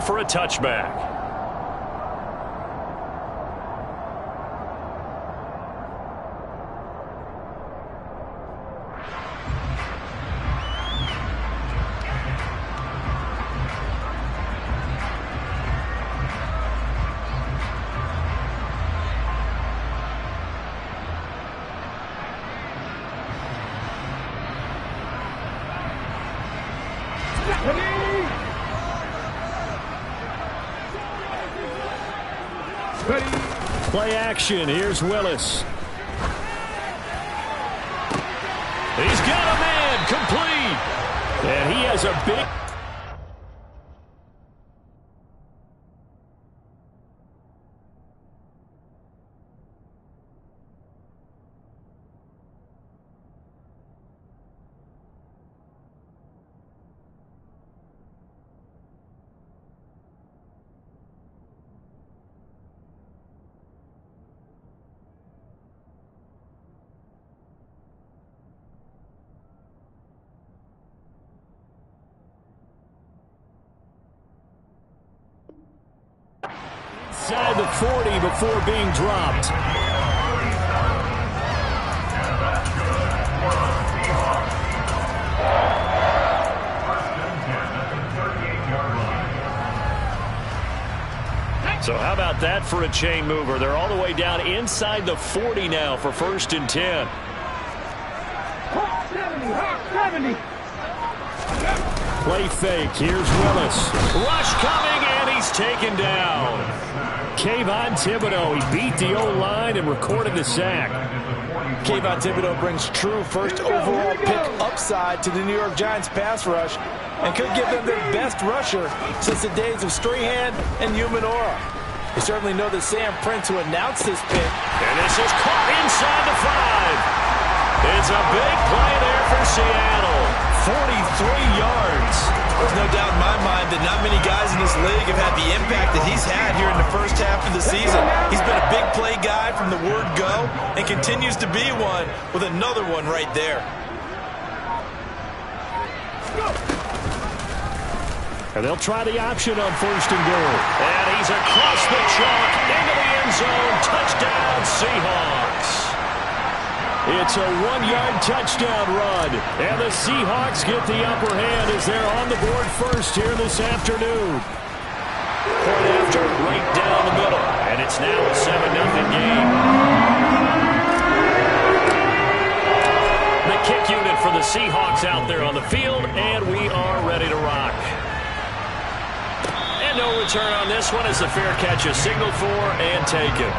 down for a touchback. Play action. Here's Willis. He's got a man complete. And he has a big... Inside the 40 before being dropped. So how about that for a chain mover? They're all the way down inside the 40 now for 1st and 10. 70. Play fake. Here's Willis. Rush coming, and he's taken down. Kayvon Thibodeau, he beat the O-line and recorded the sack. Kayvon Thibodeau brings true first overall pick upside to the New York Giants pass rush and could give them their best rusher since the days of Strahan and Umanora. You certainly know that Sam Prince, who announced this pick. And this is caught inside the 5. It's a big play there for Seattle. 43 yards. There's no doubt in my mind that not many guys in this league have had the impact that he's had here in the first half of the season. He's been a big play guy from the word go and continues to be one with another one right there. And they'll try the option on 1st and goal. And he's across the chalk into the end zone. Touchdown, Seahawks. It's a 1-yard touchdown run. And the Seahawks get the upper hand as they're on the board first here this afternoon. Point after, right down the middle. And it's now a 7-0 game. The kick unit for the Seahawks out there on the field, and we are ready to rock. And no return on this one as the fair catch is signaled for and taken.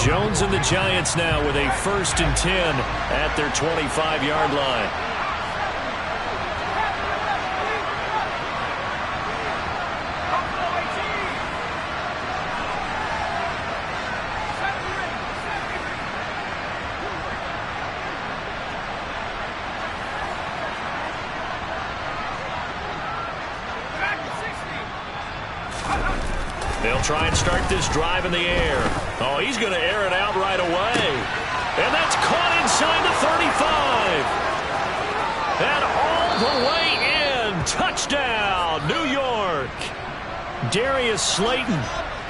Jones and the Giants now with a 1st and 10 at their 25-yard line. They'll try and start this drive in the air. Oh, he's going to air it out right away. And that's caught inside the 35. And all the way in. Touchdown, New York. Darius Slayton,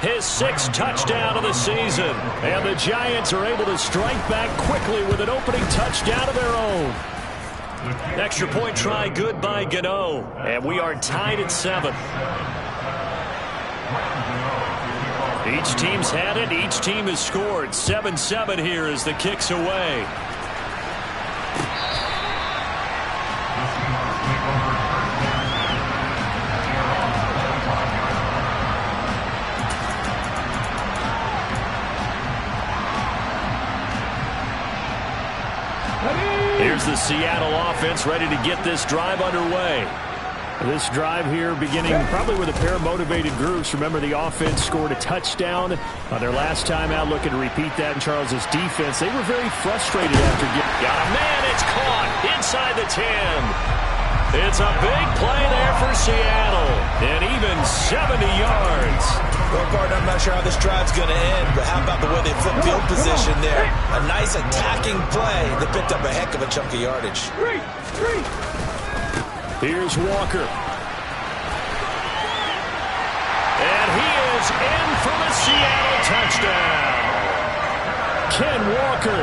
his 6th touchdown of the season. And the Giants are able to strike back quickly with an opening touchdown of their own. Extra point try good by Gano. And we are tied at 7. Each team's had it. Each team has scored. 7-7 here as the kick's away. Here's the Seattle offense ready to get this drive underway. This drive here beginning probably with a pair of motivated groups. Remember, the offense scored a touchdown on their last time out, looking to repeat that in Charles's defense. They were very frustrated after getting... Got a man, it's caught inside the 10. It's a big play there for Seattle, and even 70 yards. Well, partner, I'm not sure how this drive's going to end, but how about the way they flip field position there? A nice attacking play that picked up a heck of a chunk of yardage. Here's Walker. And he is in for a Seattle touchdown. Ken Walker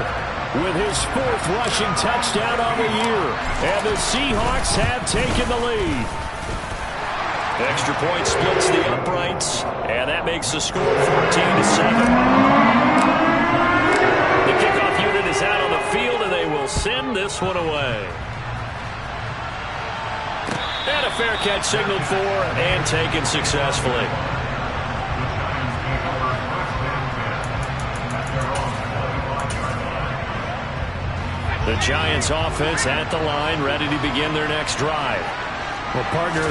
with his 4th rushing touchdown on the year. And the Seahawks have taken the lead. Extra point splits the uprights, and that makes the score 14-7. The kickoff unit is out on the field, and they will send this one away. And a fair catch signaled for and taken successfully. The Giants offense at the line, ready to begin their next drive. Well, partner,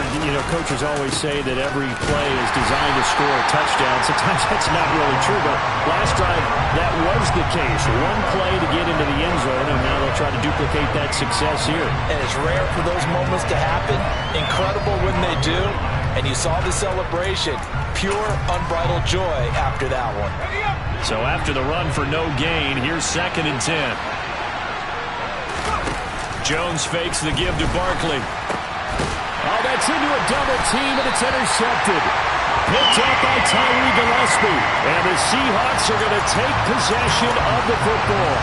coaches always say that every play is designed to score a touchdown. Sometimes that's not really true, but last drive, that was the case. One play to get into the end zone, and now they'll try to duplicate that success here. And it's rare for those moments to happen. Incredible when they do. And you saw the celebration. Pure, unbridled joy after that one. So after the run for no gain, here's 2nd and 10. Jones fakes the give to Barkley. Oh, that's into a double team, and it's intercepted. Picked up by Tyree Gillespie. And the Seahawks are going to take possession of the football.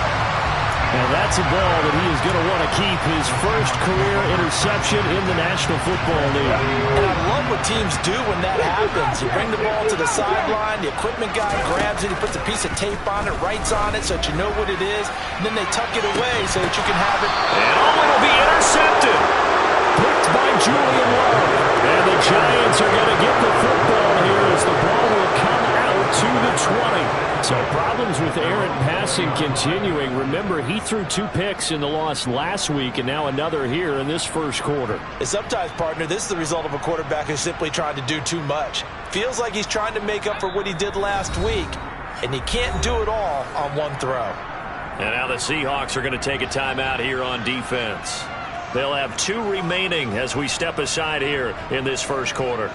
And that's a ball that he is going to want to keep, his first career interception in the National Football League. And I love what teams do when that happens. You bring the ball to the sideline, the equipment guy grabs it, he puts a piece of tape on it, writes on it so that you know what it is, and then they tuck it away so that you can have it. And it'll be intercepted. Picked by Julian Love. And the Giants are going to get the football here as the ball will come out to the 20. So problems with errant passing continuing. Remember, he threw 2 picks in the loss last week, and now another here in this first quarter. And sometimes, partner, this is the result of a quarterback who's simply trying to do too much. Feels like he's trying to make up for what he did last week, and he can't do it all on one throw. And now the Seahawks are going to take a timeout here on defense. They'll have 2 remaining as we step aside here in this first quarter.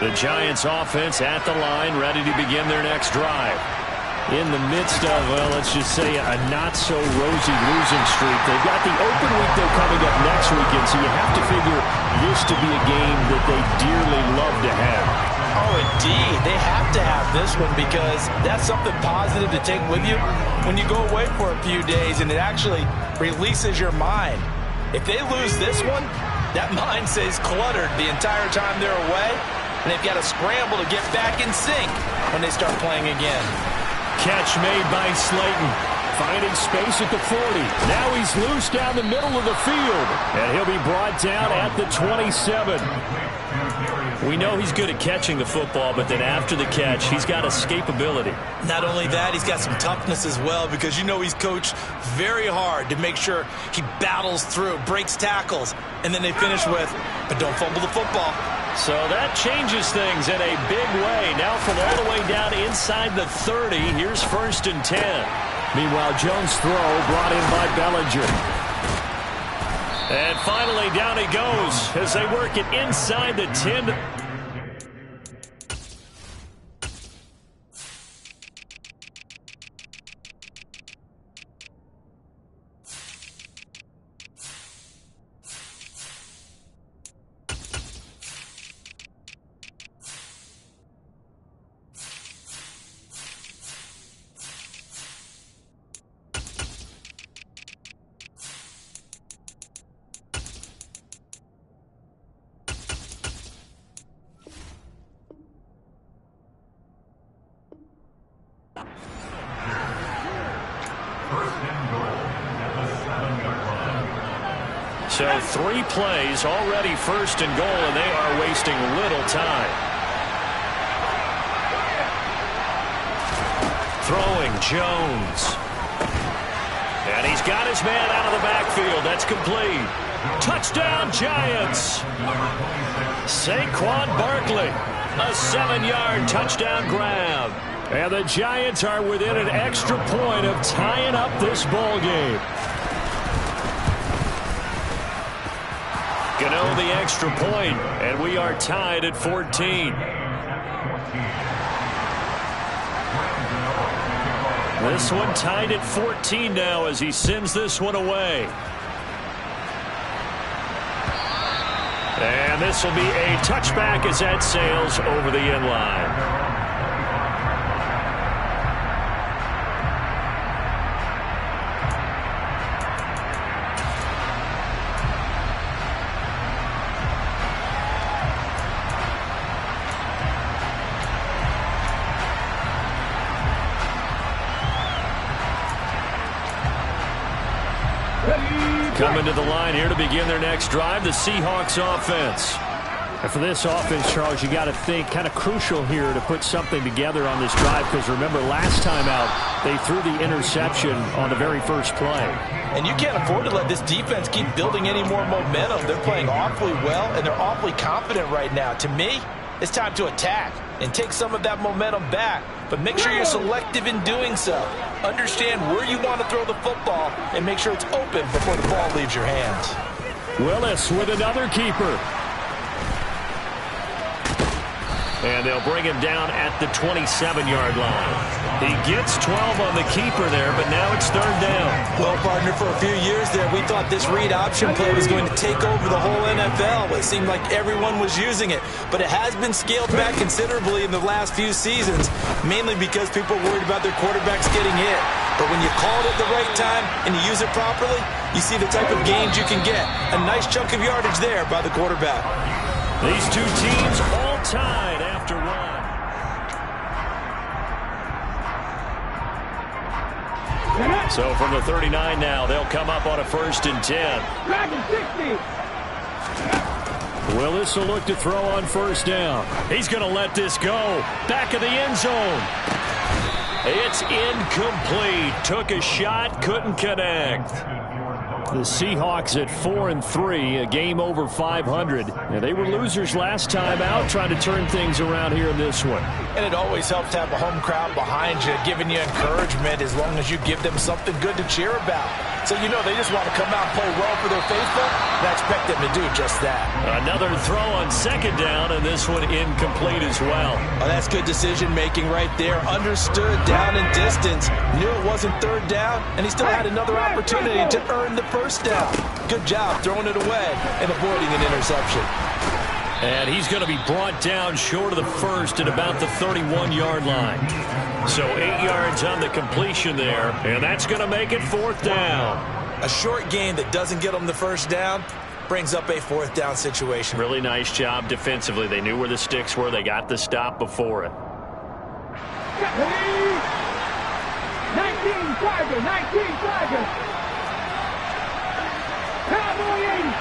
The Giants offense at the line, ready to begin their next drive. In the midst of, well, let's just say a not-so-rosy losing streak. They've got the open week, though, coming up next weekend, so you have to figure this to be a game that they dearly love to have. Oh, indeed. They have to have this one because that's something positive to take with you when you go away for a few days, and it actually releases your mind. If they lose this one, that mind stays cluttered the entire time they're away, and they've got to scramble to get back in sync when they start playing again. Catch made by Slayton. Finding space at the 40. Now he's loose down the middle of the field. And he'll be brought down at the 27. We know he's good at catching the football, but then after the catch, he's got escapability. Not only that, he's got some toughness as well because you know he's coached very hard to make sure he battles through, breaks tackles, and then they finish with, but don't fumble the football. So that changes things in a big way. Now from all the way down inside the 30, here's 1st and 10. Meanwhile, Jones' throw brought in by Bellinger. And finally, down he goes as they work it inside the 10. So 3 plays, already 1st and goal, and they are wasting little time. Throwing Jones. And he's got his man out of the backfield. That's complete. Touchdown, Giants. Saquon Barkley, a 7-yard touchdown grab. And the Giants are within an extra point of tying up this ball game. Gano the extra point, and we are tied at 14. This one tied at 14 now as he sends this one away. And this will be a touchback as that sails over the end line. Coming to the line here to begin their next drive, the Seahawks offense. And for this offense, Charles, you got to think kind of crucial here to put something together on this drive, because remember last time out they threw the interception on the very first play. And you can't afford to let this defense keep building any more momentum. They're playing awfully well, and they're awfully confident right now. To me, it's time to attack and take some of that momentum back. But make sure you're selective in doing so. Understand where you want to throw the football and make sure it's open before the ball leaves your hands. Willis with another keeper. And they'll bring him down at the 27-yard line. He gets 12 on the keeper there, but now it's third down. Well, partner, for a few years there, we thought this read option play was going to take over the whole NFL. It seemed like everyone was using it, but it has been scaled back considerably in the last few seasons, mainly because people are worried about their quarterbacks getting hit. But when you call it at the right time and you use it properly, you see the type of gains you can get. A nice chunk of yardage there by the quarterback. These two teams all tied after one. So from the 39 now, they'll come up on a 1st and 10. Willis will look to throw on 1st down. He's going to let this go. Back of the end zone. It's incomplete. Took a shot, couldn't connect. The Seahawks at 4-3, a game over 500. And they were losers last time out, trying to turn things around here in this one. And it always helps to have a home crowd behind you, giving you encouragement as long as you give them something good to cheer about. So you know they just want to come out and play well for their faithful, and I expect them to do just that. Another throw on 2nd down, and this one incomplete as well. Oh, that's good decision-making right there. Understood down and distance. Knew it wasn't 3rd down, and he still had another opportunity to earn the 1st down. Good job throwing it away and avoiding an interception. And he's going to be brought down short of the 1st at about the 31-yard line. So 8 yards on the completion there, and that's going to make it 4th down. A short gain that doesn't get them the 1st down brings up a 4th down situation. Really nice job defensively. They knew where the sticks were. They got the stop before it. 19 Tigers. Cowboy 80.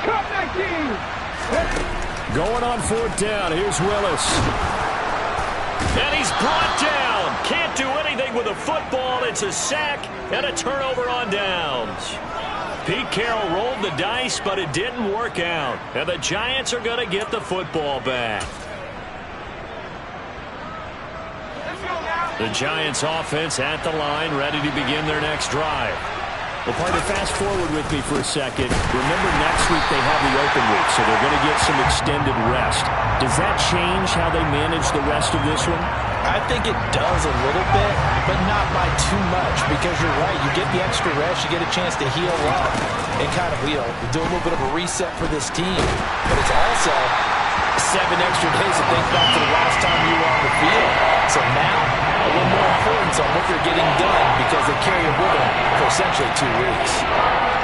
Cut 19. Going on 4th down. Here's Willis. And he's brought down. Can't do anything with a football. It's a sack and a turnover on downs. Pete Carroll rolled the dice, but it didn't work out. And the Giants are going to get the football back. The Giants offense at the line, ready to begin their next drive. Well, partner, fast forward with me for a second. Remember, next week they have the open week, so they're going to get some extended rest. Does that change how they manage the rest of this one? I think it does a little bit, but not by too much, because you're right. You get the extra rest, you get a chance to heal up and kind of, do a little bit of a reset for this team. But it's also 7 extra days to think back to the last time you were on the field. So now, a little more importance on what they're getting done because they carry it with them for essentially 2 weeks.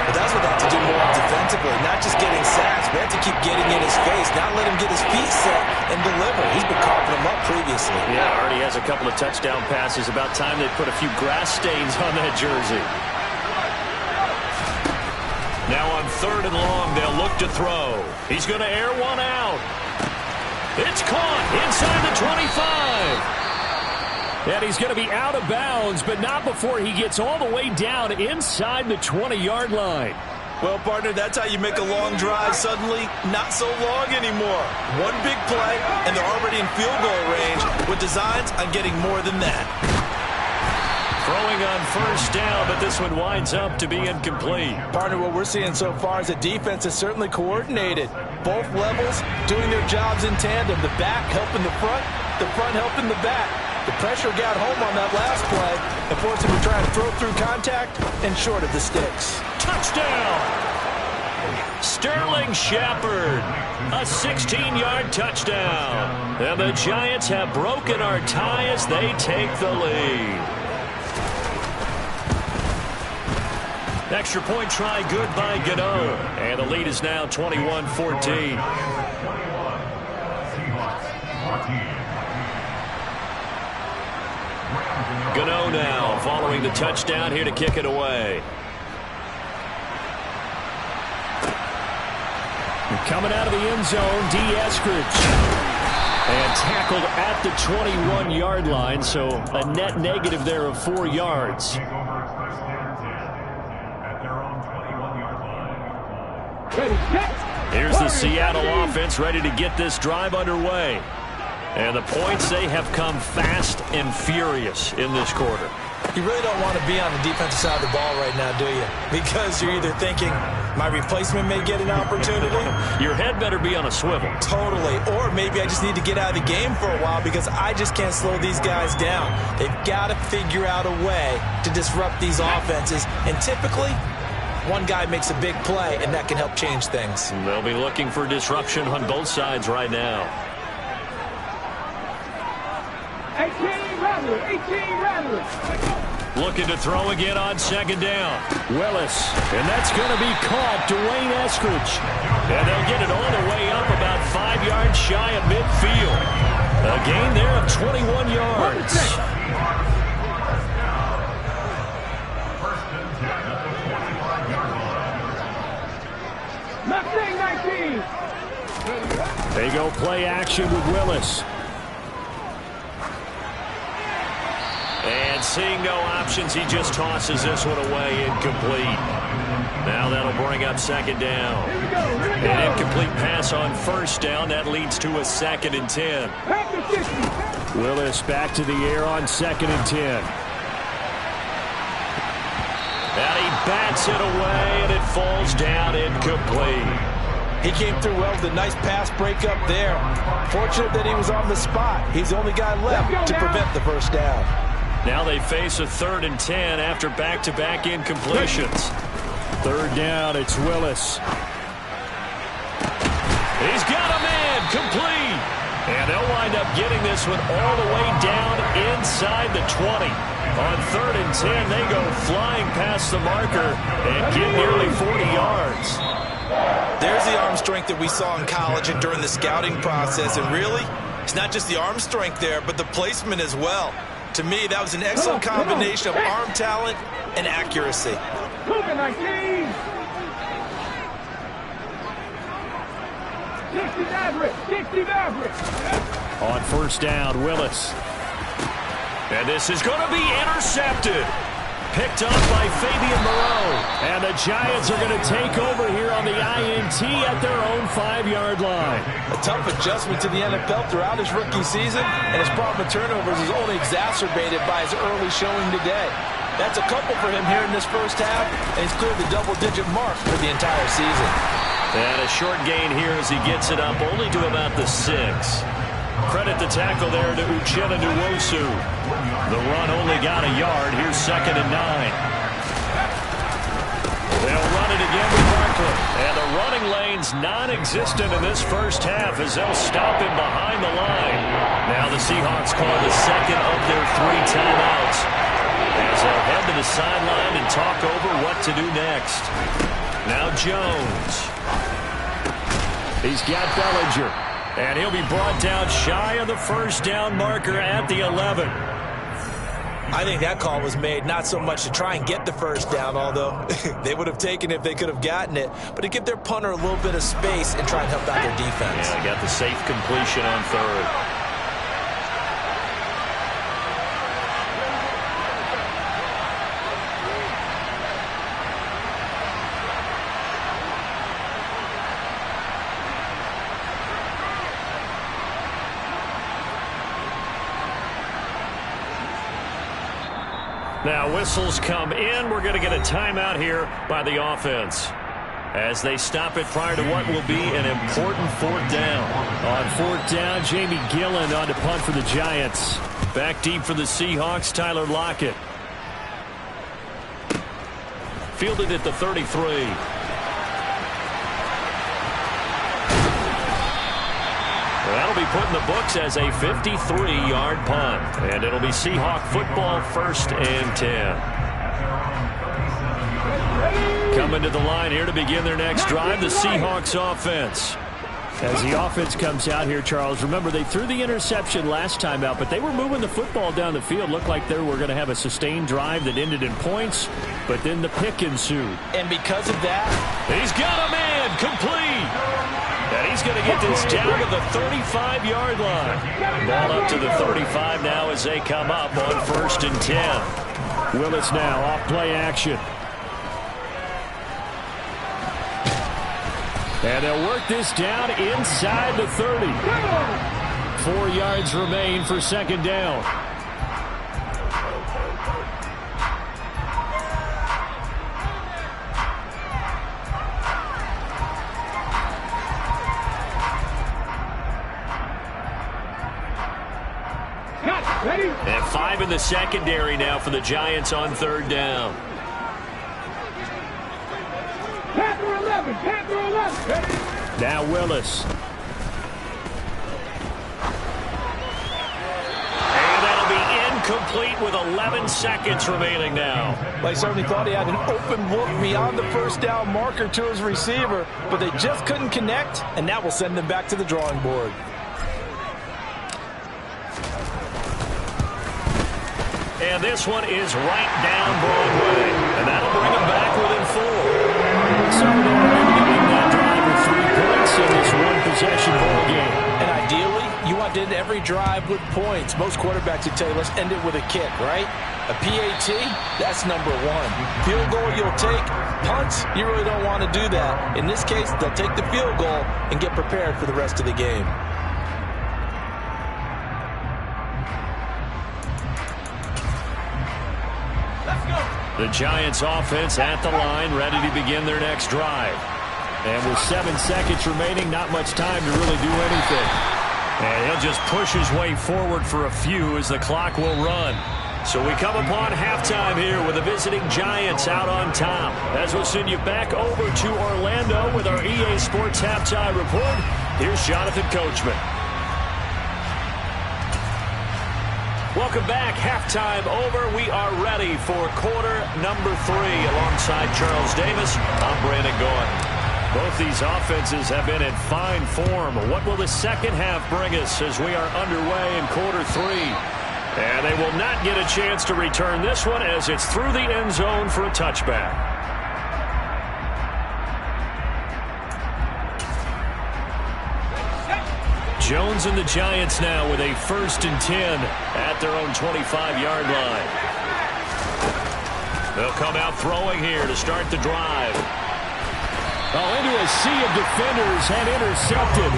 But that's what they have to do more defensively, not just getting sacks, but they have to keep getting in his face, not let him get his feet set and deliver. He's been coughing them up previously. Yeah, already has a couple of touchdown passes. About time they put a few grass stains on that jersey. Now on 3rd and long, they'll look to throw. He's going to air one out. It's caught inside the 25. And he's going to be out of bounds, but not before he gets all the way down inside the 20-yard line. Well, partner, that's how you make a long drive suddenly not so long anymore. One big play, and they're already in field goal range with designs on getting more than that. Throwing on first down, but this one winds up to be incomplete. Partner, what we're seeing so far is the defense is certainly coordinated. Both levels doing their jobs in tandem. The back helping the front helping the back. The pressure got home on that last play and forced him to try and throw through contact and short of the sticks. Touchdown! Sterling Shepard, a 16-yard touchdown. And the Giants have broken our tie as they take the lead. Extra point try good by Gano. And the lead is now 21-14. Gano now following the touchdown here to kick it away. Coming out of the end zone, D. Eskridge. And tackled at the 21-yard line, so a net negative there of 4 yards. Here's the Seattle offense ready to get this drive underway. And the points, they have come fast and furious in this quarter. You really don't want to be on the defensive side of the ball right now, do you? Because you're either thinking, my replacement may get an opportunity. Your head better be on a swivel. Totally. Or maybe I just need to get out of the game for a while because I just can't slow these guys down. They've got to figure out a way to disrupt these offenses. And typically, one guy makes a big play, and that can help change things. They'll be looking for disruption on both sides right now. 18 rattlers. Looking to throw again on second down. Willis, and that's going to be caught. Dwayne Eskridge. And they'll get it all the way up about 5 yards shy of midfield. A gain there of 21 yards. Mustang 19. They go play action with Willis. And seeing no options, he just tosses this one away, incomplete. Now that'll bring up second down. An incomplete pass on first down. That leads to a 2nd and 10. Willis back to the air on 2nd and 10. And he bats it away, and it falls down incomplete. He came through well with a nice pass breakup there. Fortunate that he was on the spot. He's the only guy left to prevent the first down. Now they face a 3rd and 10 after back-to-back incompletions. 3rd down, it's Willis. He's got a man, complete. And they'll wind up getting this one all the way down inside the 20. On 3rd and 10, they go flying past the marker and get nearly 40 yards. There's the arm strength that we saw in college and during the scouting process. And really, it's not just the arm strength there, but the placement as well. To me, that was an excellent combination of arm talent and accuracy. 60 average. On first down, Willis. And this is going to be intercepted. Picked up by Fabian Moreau. And the Giants are going to take over here on the INT at their own 5-yard line. A tough adjustment to the NFL throughout his rookie season, and his problem with turnovers is only exacerbated by his early showing today. That's a couple for him here in this first half, and he's cleared the double-digit mark for the entire season. And a short gain here as he gets it up only to about the 6. Credit the tackle there to Uchenna Nwosu. The run only got a yard. Here's 2nd and 9. They'll run it again with Barkley. And the running lane's non-existent in this first half as they'll stop him behind the line. Now the Seahawks call the 2nd of their 3 timeouts as they'll head to the sideline and talk over what to do next. Now Jones. He's got Bellinger. And he'll be brought down shy of the first down marker at the 11. I think that call was made not so much to try and get the first down, although they would have taken it if they could have gotten it, but to give their punter a little bit of space and try and help out their defense. Yeah, got the safe completion on 3rd. Now whistles come in. We're going to get a timeout here by the offense as they stop it prior to what will be an important fourth down. On fourth down, Jamie Gillen on to punt for the Giants. Back deep for the Seahawks, Tyler Lockett. Fielded at the 33. That'll be put in the books as a 53-yard punt. And it'll be Seahawk football, 1st and 10. Coming to the line here to begin their next drive, the Seahawks offense. As the offense comes out here, Charles, remember they threw the interception last time out, but they were moving the football down the field. Looked like they were going to have a sustained drive that ended in points, but then the pick ensued. And because of that, he's got a man complete. And he's going to get this down to the 35-yard line. Ball up to the 35 now as they come up on 1st and 10. Willis now off play action. And they'll work this down inside the 30. 4 yards remain for 2nd down. And 5 in the secondary now for the Giants on 3rd down. Panther 11, Panther 11. Now Willis. And that'll be incomplete with 11 seconds remaining now. they certainly thought he had an open look beyond the 1st down marker to his receiver, but they just couldn't connect, and that will send them back to the drawing board. And this one is right down Broadway. And that'll bring them back within 4. So they were able to get that drive with 3 points in this one-possession ball game. And ideally, you want to end every drive with points. Most quarterbacks would tell you, let's end it with a kick, right? A PAT, that's number 1. Field goal you'll take. Punts, you really don't want to do that. In this case, they'll take the field goal and get prepared for the rest of the game. The Giants offense at the line, ready to begin their next drive. And with 7 seconds remaining, not much time to really do anything. And he'll just push his way forward for a few as the clock will run. So we come upon halftime here with the visiting Giants out on top. As we'll send you back over to Orlando with our EA Sports Halftime Report, here's Jonathan Coachman. Welcome back. Halftime over. We are ready for quarter number 3. Alongside Charles Davis, I'm Brandon Gordon. Both these offenses have been in fine form. What will the second half bring us as we are underway in quarter 3? And they will not get a chance to return this one as it's through the end zone for a touchback. Jones and the Giants now with a 1st and 10 at their own 25-yard line. They'll come out throwing here to start the drive. Into a sea of defenders and intercepted.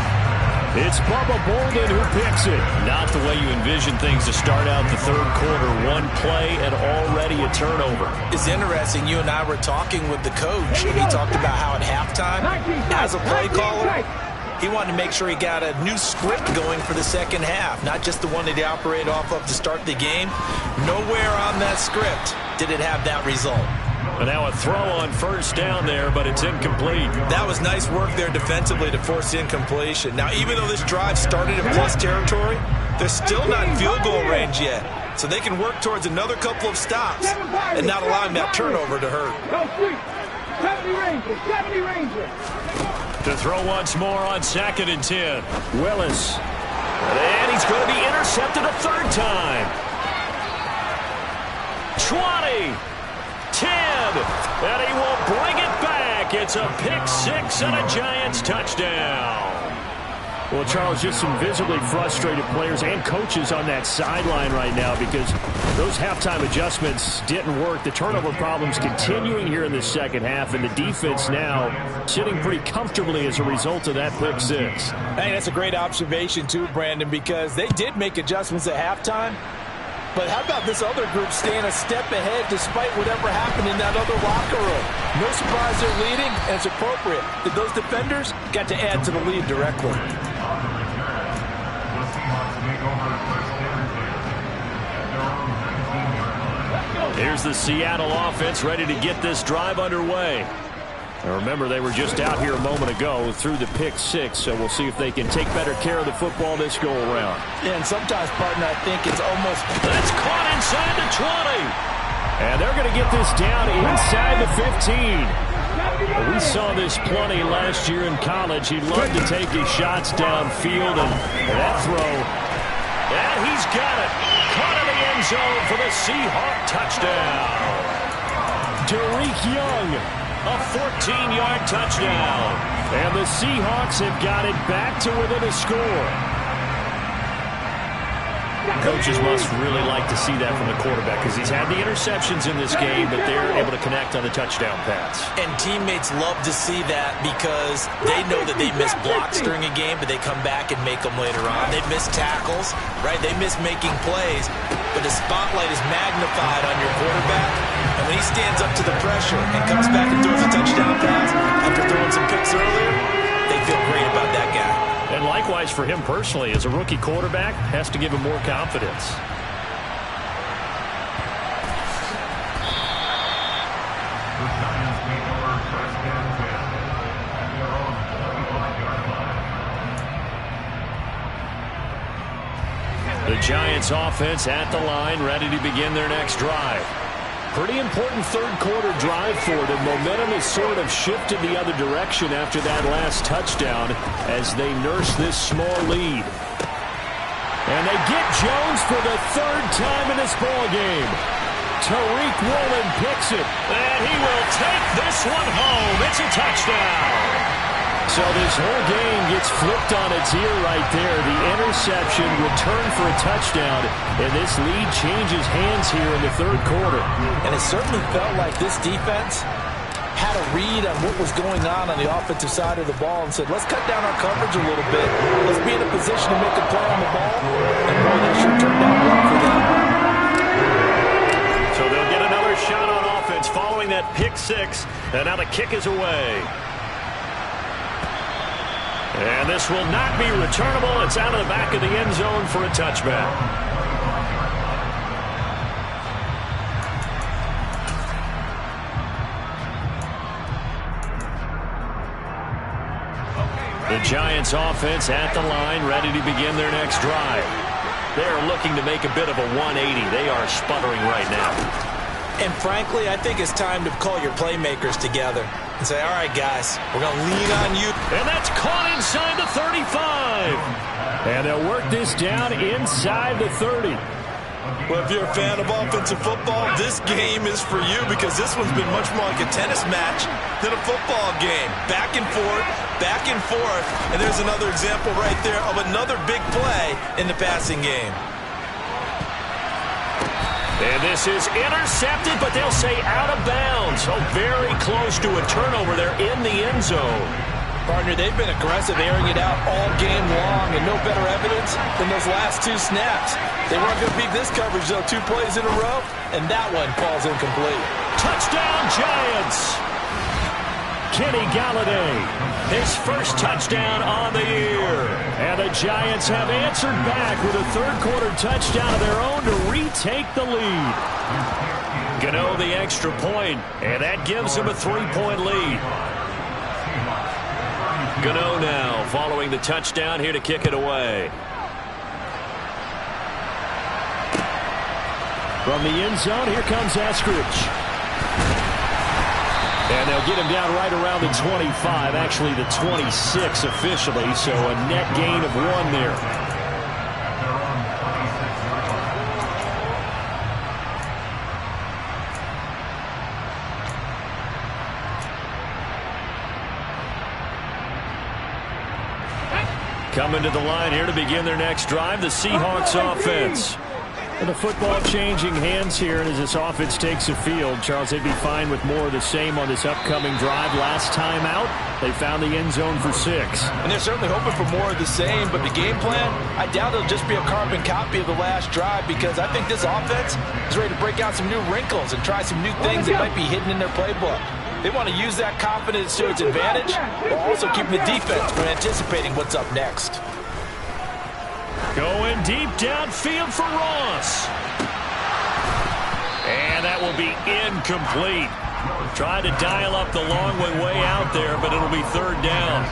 It's Bubba Bolden who picks it. Not the way you envision things to start out the 3rd quarter. 1 play and already a turnover. It's interesting. You and I were talking with the coach, and he talked about how at halftime, as a play caller, he wanted to make sure he got a new script going for the second half, not just the one that he operated off of to start the game. Nowhere on that script did it have that result. And now a throw on 1st down there, but it's incomplete. That was nice work there defensively to force the incompletion. Now, even though this drive started in plus territory, they're still not in field goal range yet. So they can work towards another couple of stops and not allowing that turnover to hurt. 70 Rangers. To throw once more on 2nd and 10. Willis. And he's going to be intercepted a 3rd time. 20. 10. And he will bring it back. It's a pick-6 and a Giants touchdown. Well, Charles, just some visibly frustrated players and coaches on that sideline right now because those halftime adjustments didn't work. The turnover problems continuing here in the second half, and the defense now sitting pretty comfortably as a result of that pick-6. Hey, that's a great observation too, Brandon, because they did make adjustments at halftime, But how about this other group staying a step ahead despite whatever happened in that other locker room? No surprise they're leading, and it's appropriate that those defenders got to add to the lead directly. Here's the Seattle offense ready to get this drive underway. And remember, they were just out here a moment ago through the pick six, so we'll see if they can take better care of the football this go-around. Yeah, and sometimes, partner, I think it's almost... That's caught inside the 20. And they're going to get this down inside the 15. We saw this plenty last year in college. He loved to take his shots downfield, and that throw, and he's got it. Caught in the end zone for the Seahawk touchdown. Derek Young, a 14-yard touchdown. And the Seahawks have got it back to within a score. Coaches must really like to see that from the quarterback because he's had the interceptions in this game, but they're able to connect on the touchdown pass. And teammates love to see that because they know that they miss blocks during a game, but they come back and make them later on. They miss tackles, right? They miss making plays, but the spotlight is magnified on your quarterback. And when he stands up to the pressure and comes back and throws a touchdown pass after throwing some picks earlier, they feel great about that guy. And likewise for him personally, as a rookie quarterback, has to give him more confidence. The Giants offense at the line, ready to begin their next drive. Pretty important third quarter drive for them. Momentum has sort of shifted the other direction after that last touchdown as they nurse this small lead. And they get Jones for the third time in this ball game. Tariq Woolen picks it, and he will take this one home. It's a touchdown. So this whole game gets flipped on its ear right there. The interception returned for a touchdown, and this lead changes hands here in the third quarter. And it certainly felt like this defense had a read on what was going on the offensive side of the ball and said, let's cut down our coverage a little bit. Let's be in a position to make a play on the ball. And boy, that sure turned out well for them. So they'll get another shot on offense following that pick six, and now the kick is away. And this will not be returnable. It's out of the back of the end zone for a touchback. The Giants offense at the line, ready to begin their next drive. They are looking to make a bit of a 180. They are sputtering right now. And frankly, I think it's time to call your playmakers together and say, all right, guys, we're going to lean on you. And that's caught inside the 35. And they'll work this down inside the 30. Well, if you're a fan of offensive football, this game is for you because this one's been much more like a tennis match than a football game. Back and forth, and there's another example right there of another big play in the passing game. And this is intercepted, but they'll say out of bounds. So very close to a turnover there in the end zone. Partner, they've been aggressive, airing it out all game long, and no better evidence than those last two snaps. They weren't going to beat this coverage, though, 2 plays in a row, and that one falls incomplete. Touchdown, Giants! Kenny Galladay, his first touchdown on the year. And the Giants have answered back with a third-quarter touchdown of their own to retake the lead. Gano the extra point, and that gives them a 3-point lead. Gano now following the touchdown here to kick it away. From the end zone, here comes Eskridge. And they'll get him down right around the 25, actually the 26 officially, so a net gain of 1 there. Coming to the line here to begin their next drive, the Seahawks offense. And the football changing hands here, and as this offense takes the field, Charles, they'd be fine with more of the same on this upcoming drive. Last time out, they found the end zone for 6. And they're certainly hoping for more of the same, but the game plan, I doubt it'll just be a carbon copy of the last drive, because I think this offense is ready to break out some new wrinkles and try some new things that might be hidden in their playbook. They want to use that confidence to its advantage, while also keeping the defense from anticipating what's up next. Going deep downfield for Ross. And that will be incomplete. Trying to dial up the long way out there, but it'll be 3rd down.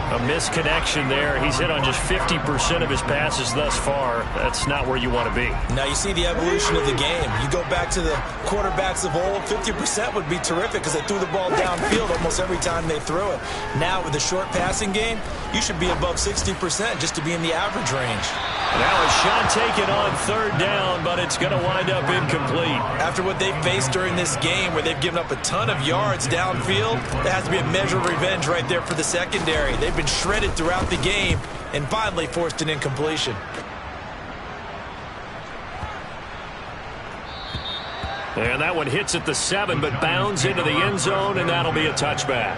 A misconnection there. He's hit on just 50% of his passes thus far. That's not where you want to be. Now you see the evolution of the game. You go back to the quarterbacks of old, 50% would be terrific because they threw the ball downfield almost every time they threw it. Now with the short passing game, you should be above 60% just to be in the average range. Now a shot taken on 3rd down, but it's going to wind up incomplete. After what they've faced during this game where they've given up a ton of yards downfield, there has to be a measure of revenge right there for the secondary. They've been shredded throughout the game and finally forced an incompletion. And that one hits at the 7, but bounds into the end zone, and that'll be a touchback.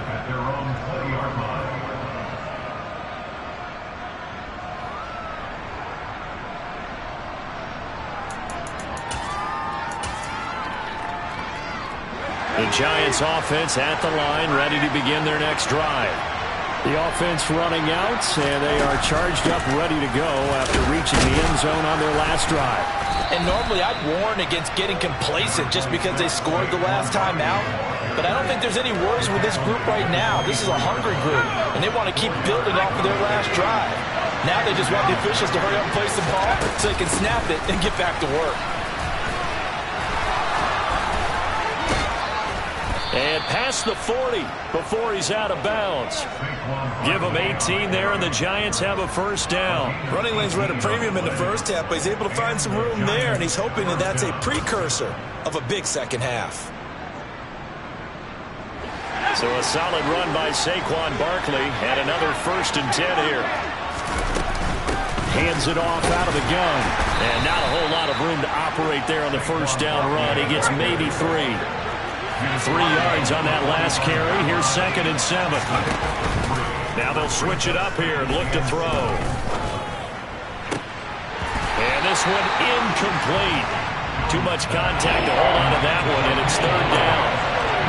The Giants offense at the line, ready to begin their next drive. The offense running out, and they are charged up, ready to go after reaching the end zone on their last drive. And normally I'd warn against getting complacent just because they scored the last time out. But I don't think there's any worries with this group right now. This is a hungry group, and they want to keep building off of their last drive. Now they just want the officials to hurry up and place the ball so they can snap it and get back to work. And past the 40 before he's out of bounds. Give him 18 there, and the Giants have a 1st down. Running lanes were at a premium in the first half, but he's able to find some room there, and he's hoping that that's a precursor of a big second half. So a solid run by Saquon Barkley, and another 1st and 10 here. Hands it off out of the gun. And not a whole lot of room to operate there on the 1st down run. He gets maybe 3. 3 yards on that last carry. Here's 2nd and 7. Now they'll switch it up here and look to throw. And this one incomplete. Too much contact to hold on to that one, and it's 3rd down.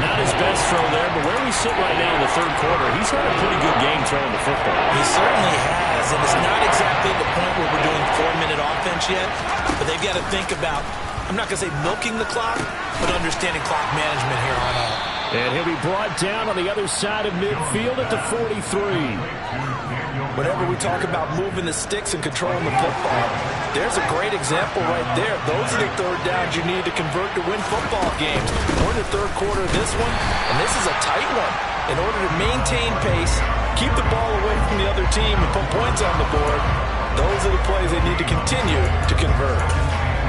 Not his best throw there, but where we sit right now in the 3rd quarter, he's had a pretty good game throwing the football. He certainly has, and it's not exactly the point where we're doing 4-minute offense yet, but they've got to think about, I'm not going to say milking the clock, but understanding clock management here on out. And he'll be brought down on the other side of midfield at the 43. Whenever we talk about moving the sticks and controlling the football, there's a great example right there. Those are the 3rd downs you need to convert to win football games. We're in the 3rd quarter of this one, and this is a tight one. In order to maintain pace, keep the ball away from the other team, and put points on the board, those are the plays they need to continue to convert.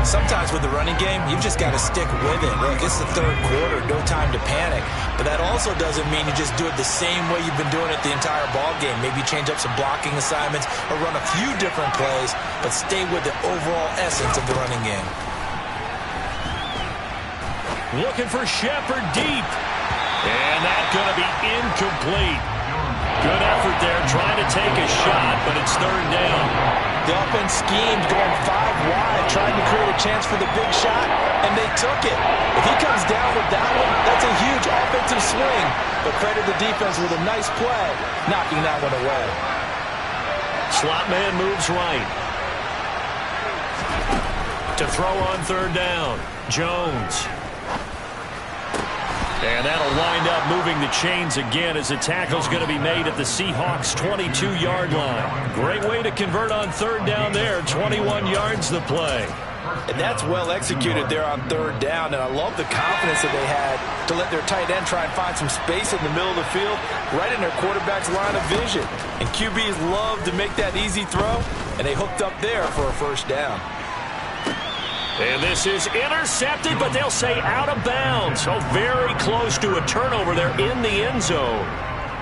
Sometimes with the running game, you've just got to stick with it. Look, it's the 3rd quarter, no time to panic. But that also doesn't mean you just do it the same way you've been doing it the entire ball game. Maybe change up some blocking assignments or run a few different plays, but stay with the overall essence of the running game. Looking for Shepard deep. And that's going to be incomplete. Good effort there, trying to take a shot, but it's 3rd down. The offense schemed going 5 wide, trying to create a chance for the big shot, and they took it. If he comes down with that one, that's a huge offensive swing. But credit the defense with a nice play, knocking that one away. Slot man moves right. To throw on 3rd down, Jones. And that'll wind up moving the chains again as the tackle's going to be made at the Seahawks' 22-yard line. Great way to convert on 3rd down there. 21 yards the play. And that's well executed there on 3rd down, and I love the confidence that they had to let their tight end try and find some space in the middle of the field, right in their quarterback's line of vision. And QBs love to make that easy throw, and they hooked up there for a 1st down. And this is intercepted, but they'll say out of bounds. So very close to a turnover there in the end zone.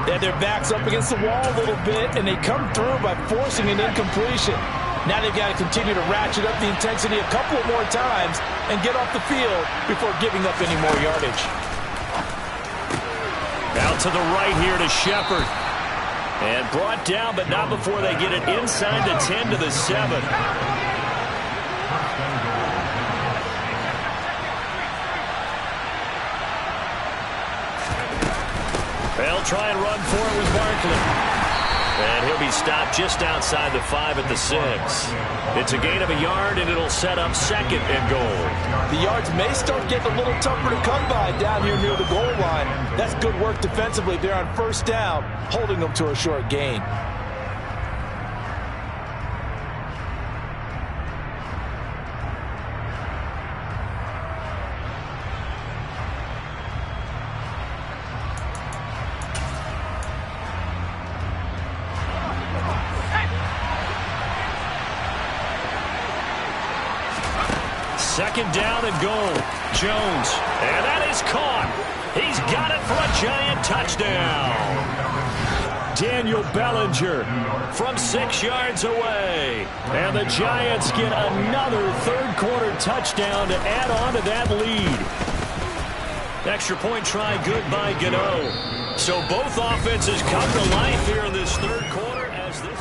They had their backs up against the wall a little bit, and they come through by forcing an incompletion. Now they've got to continue to ratchet up the intensity a couple more times and get off the field before giving up any more yardage. Out to the right here to Shepard. And brought down, but not before they get it inside the 10 to the 7. They'll try and run for it with Barkley. And he'll be stopped just outside the 5 at the 6. It's a gain of a yard, and it'll set up 2nd and goal. The yards may start getting a little tougher to come by down here near the goal line. That's good work defensively. They're on 1st down, holding them to a short gain. Second down and goal. Jones. And that is caught. He's got it for a giant touchdown. Daniel Bellinger from 6 yards away. And the Giants get another third-quarter touchdown to add on to that lead. Extra point try good by Gano. So both offenses come to life here in this third quarter as this...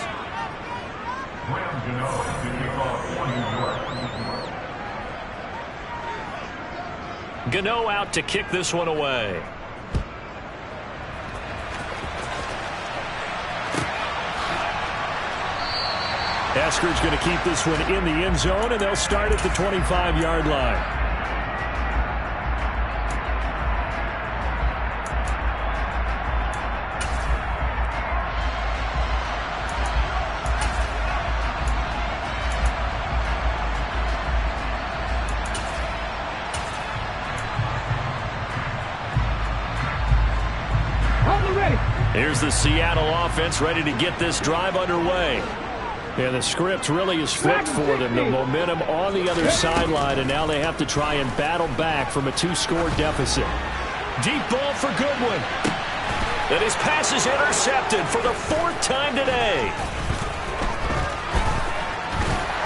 Gano out to kick this one away. Esker's going to keep this one in the end zone, and they'll start at the 25-yard line. Here's the Seattle offense ready to get this drive underway. Yeah, the script really is flipped for them. The momentum on the other sideline, and now they have to try and battle back from a 2-score deficit. Deep ball for Goodwin. And his pass is intercepted for the 4th time today.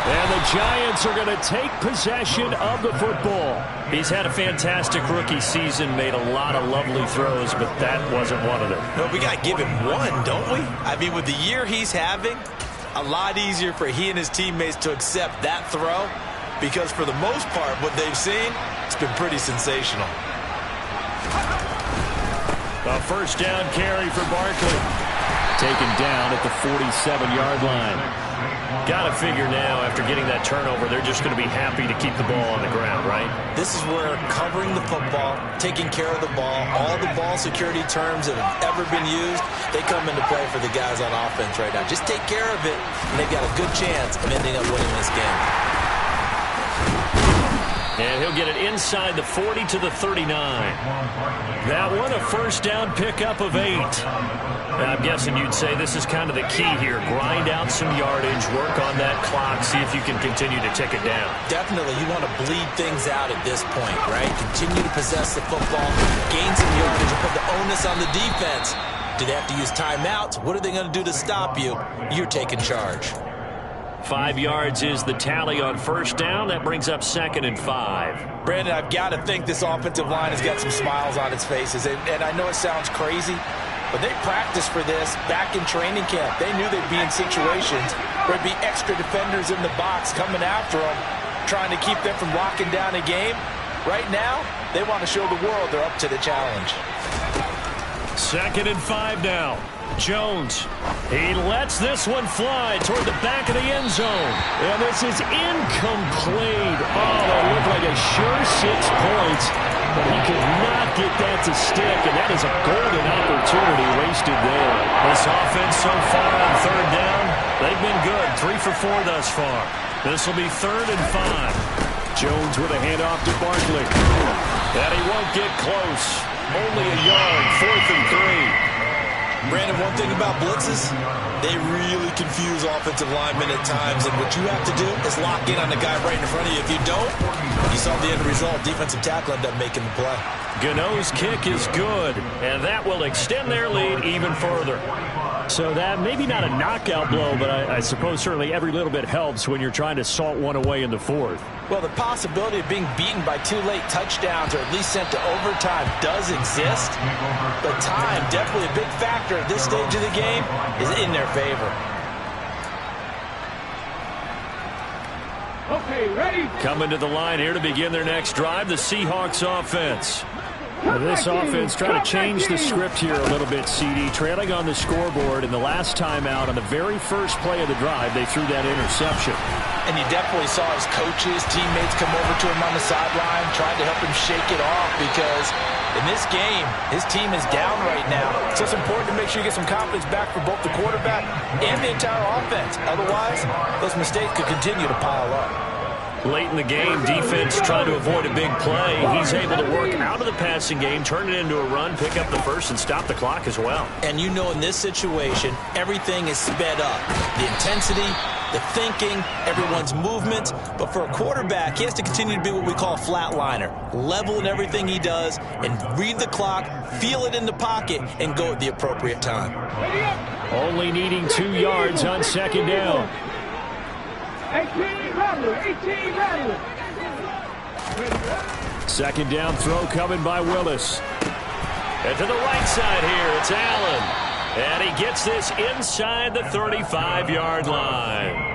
And the Giants are going to take possession of the football. He's had a fantastic rookie season, made a lot of lovely throws, but that wasn't one of them. No, we got to give him one, don't we? I mean, with the year he's having, a lot easier for he and his teammates to accept that throw because for the most part, what they've seen, it's been pretty sensational. A first down carry for Barkley. Taken down at the 47-yard line. Got to figure now, after getting that turnover, they're just going to be happy to keep the ball on the ground, right? This is where covering the football, taking care of the ball, all the ball security terms that have ever been used, they come into play for the guys on offense right now. Just take care of it, and they've got a good chance of ending up winning this game. And he'll get it inside the 40 to the 39. That one, a first down pickup of 8. I'm guessing you'd say this is kind of the key here. Grind out some yardage, work on that clock, see if you can continue to tick it down. Definitely, you want to bleed things out at this point, right? Continue to possess the football, gain some yardage, and put the onus on the defense. Do they have to use timeouts? What are they going to do to stop you? You're taking charge. 5 yards is the tally on first down. That brings up 2nd and 5. Brandon, I've got to think this offensive line has got some smiles on its faces. And I know it sounds crazy, but they practiced for this back in training camp. They knew they'd be in situations where there'd be extra defenders in the box coming after them, trying to keep them from locking down a game. Right now, they want to show the world they're up to the challenge. 2nd and 5 now. Jones, he lets this one fly toward the back of the end zone. And this is incomplete. Oh, that looked like a sure 6 points, but he could not get that to stick, and that is a golden opportunity wasted there. This offense so far on 3rd down, they've been good. 3 for 4 thus far. This will be 3rd and 5. Jones with a handoff to Barkley. And he won't get close. Only a yard, 4th and 3. Brandon, one thing about blitzes, they really confuse offensive linemen at times, and what you have to do is lock in on the guy right in front of you. If you don't, you saw the end result. Defensive tackle ended up making the play. Gano's kick is good, and that will extend their lead even further. So that maybe not a knockout blow, but I suppose certainly every little bit helps when you're trying to salt one away in the fourth. Well, the possibility of being beaten by 2 late touchdowns or at least sent to overtime does exist. But time, definitely a big factor at this stage of the game, is in their favor. Okay, ready? Coming to the line here to begin their next drive, the Seahawks offense. This offense trying to change the script here a little bit, CD. Trailing on the scoreboard, and the last time out on the very first play of the drive, they threw that interception. And you definitely saw his coaches, teammates come over to him on the sideline, trying to help him shake it off because in this game, his team is down right now. So it's important to make sure you get some confidence back for both the quarterback and the entire offense. Otherwise, those mistakes could continue to pile up. Late in the game, defense trying to avoid a big play. He's able to work out of the passing game, turn it into a run, pick up the first, and stop the clock as well. And you know in this situation, everything is sped up. The intensity, the thinking, everyone's movement. But for a quarterback, he has to continue to be what we call a flatliner. Level in everything he does and read the clock, feel it in the pocket, and go at the appropriate time. Only needing 2 yards on second down. 18 Rattler, 18 Rattler. Second down throw coming by Willis. And to the right side here, it's Allen. And he gets this inside the 35-yard line.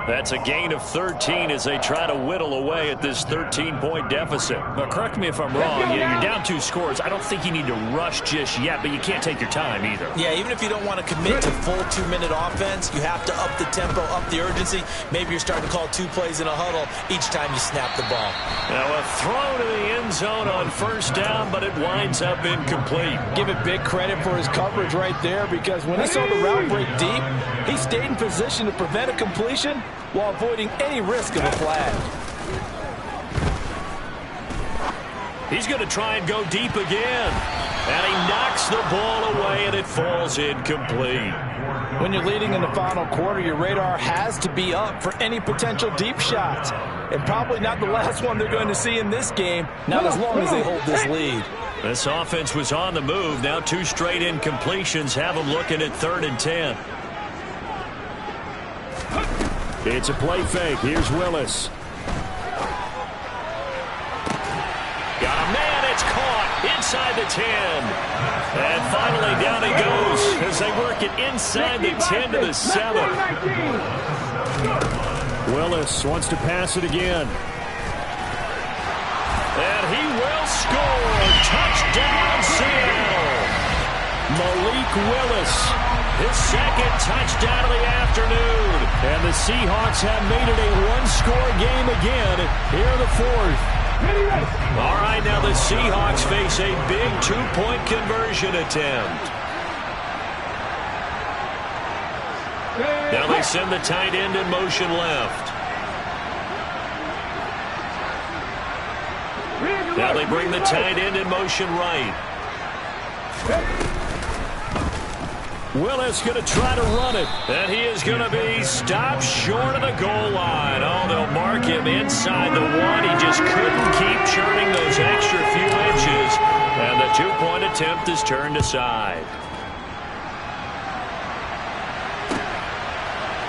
That's a gain of 13 as they try to whittle away at this 13-point deficit. But correct me if I'm wrong, you're down 2 scores. I don't think you need to rush just yet, but you can't take your time either. Yeah, even if you don't want to commit to full 2-minute offense, you have to up the tempo, up the urgency. Maybe you're starting to call 2 plays in a huddle each time you snap the ball. Now a throw to the end zone on first down, but it winds up incomplete. Give it big credit for his coverage right there because when he saw the route break deep, he stayed in position to prevent a completion while avoiding any risk of a flag. He's going to try and go deep again. And he knocks the ball away, and it falls incomplete. When you're leading in the final quarter, your radar has to be up for any potential deep shots. And probably not the last one they're going to see in this game, not as long as they hold this lead. This offense was on the move. Now 2 straight incompletions have them looking at 3rd and 10. It's a play fake. Here's Willis. Got a man. It's caught inside the 10. And finally down he goes as they work it inside the 10 to the 7. Willis wants to pass it again. And he will score. Touchdown, Seattle. Malik Willis, his 2nd touchdown of the afternoon. And the Seahawks have made it a 1-score game again here in the 4th. All right, now the Seahawks face a big 2-point conversion attempt. Now they send the tight end in motion left. Now they bring the tight end in motion right. Willis going to try to run it. And he is going to be stopped short of the goal line. Oh, they'll mark him inside the 1. He just couldn't keep churning those extra few inches. And the 2-point attempt is turned aside.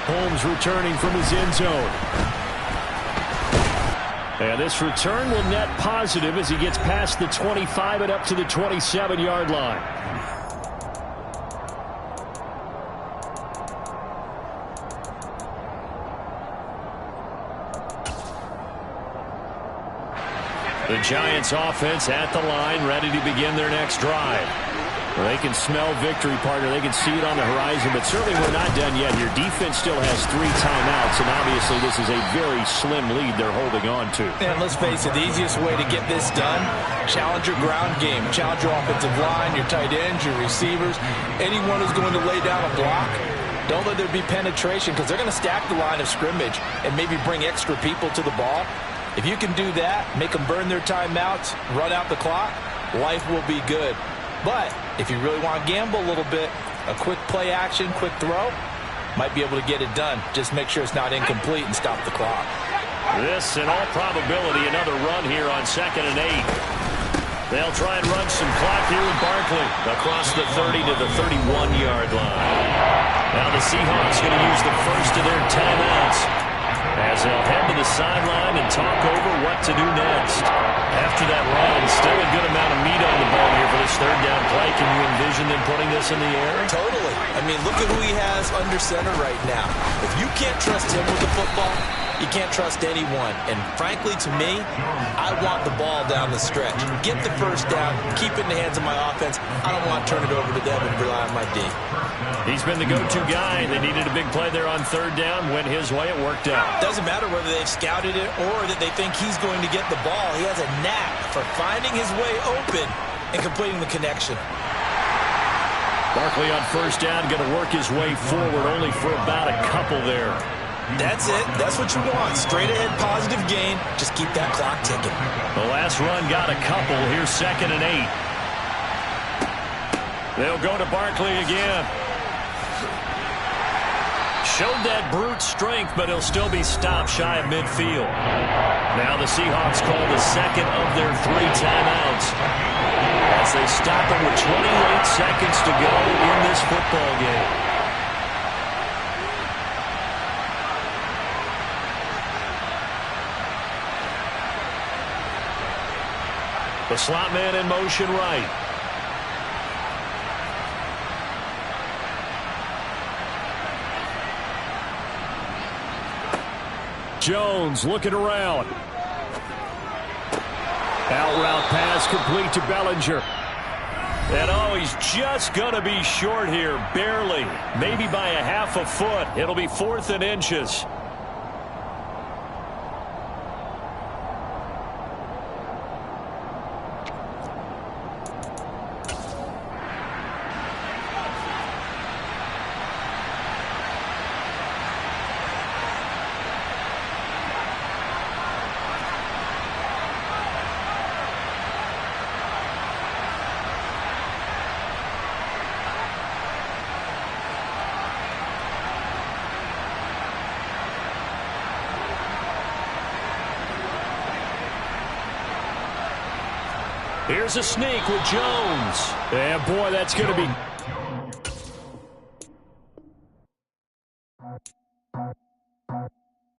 Holmes returning from his end zone. And this return will net positive as he gets past the 25 and up to the 27-yard line. The Giants offense at the line, ready to begin their next drive. Well, they can smell victory, partner. They can see it on the horizon, but certainly we're not done yet. Your defense still has 3 timeouts, and obviously this is a very slim lead they're holding on to. And let's face it, the easiest way to get this done, challenge your ground game. Challenge your offensive line, your tight ends, your receivers, anyone who's going to lay down a block. Don't let there be penetration because they're going to stack the line of scrimmage and maybe bring extra people to the ball. If you can do that, make them burn their timeouts, run out the clock, life will be good. But if you really want to gamble a little bit, a quick play action, quick throw, might be able to get it done. Just make sure it's not incomplete and stop the clock. This, in all probability, another run here on 2nd and 8. They'll try and run some clock here with Barkley across the 30 to the 31-yard line. Now the Seahawks going to use the first of their timeouts as they'll head to the sideline and talk over what to do next. After that run, still a good amount of meat on the bone here for this third down play. Can you envision them putting this in the air? Totally. I mean, look at who he has under center right now. If you can't trust him with the football, you can't trust anyone. And frankly, to me, I want the ball down the stretch. Get the first down, keep it in the hands of my offense. I don't want to turn it over to them and rely on my D. He's been the go-to guy. They needed a big play there on third down. Went his way. It worked out. Doesn't matter whether they've scouted it or that they think he's going to get the ball. He has a knack for finding his way open and completing the connection. Barkley on first down, going to work his way forward, only for about a couple there. That's it. That's what you want. Straight ahead, positive gain. Just keep that clock ticking. The last run got a couple. Here's 2nd and 8. They'll go to Barkley again. Showed that brute strength, but he'll still be stopped shy of midfield. Now the Seahawks call the second of their 3 timeouts as they stop him with 28 seconds to go in this football game. The slot man in motion right. Jones looking around. Out route pass complete to Bellinger. And oh, he's just going to be short here, barely. Maybe by a half a foot. It'll be 4th and inches. Here's a sneak with Jones. And boy, that's going to be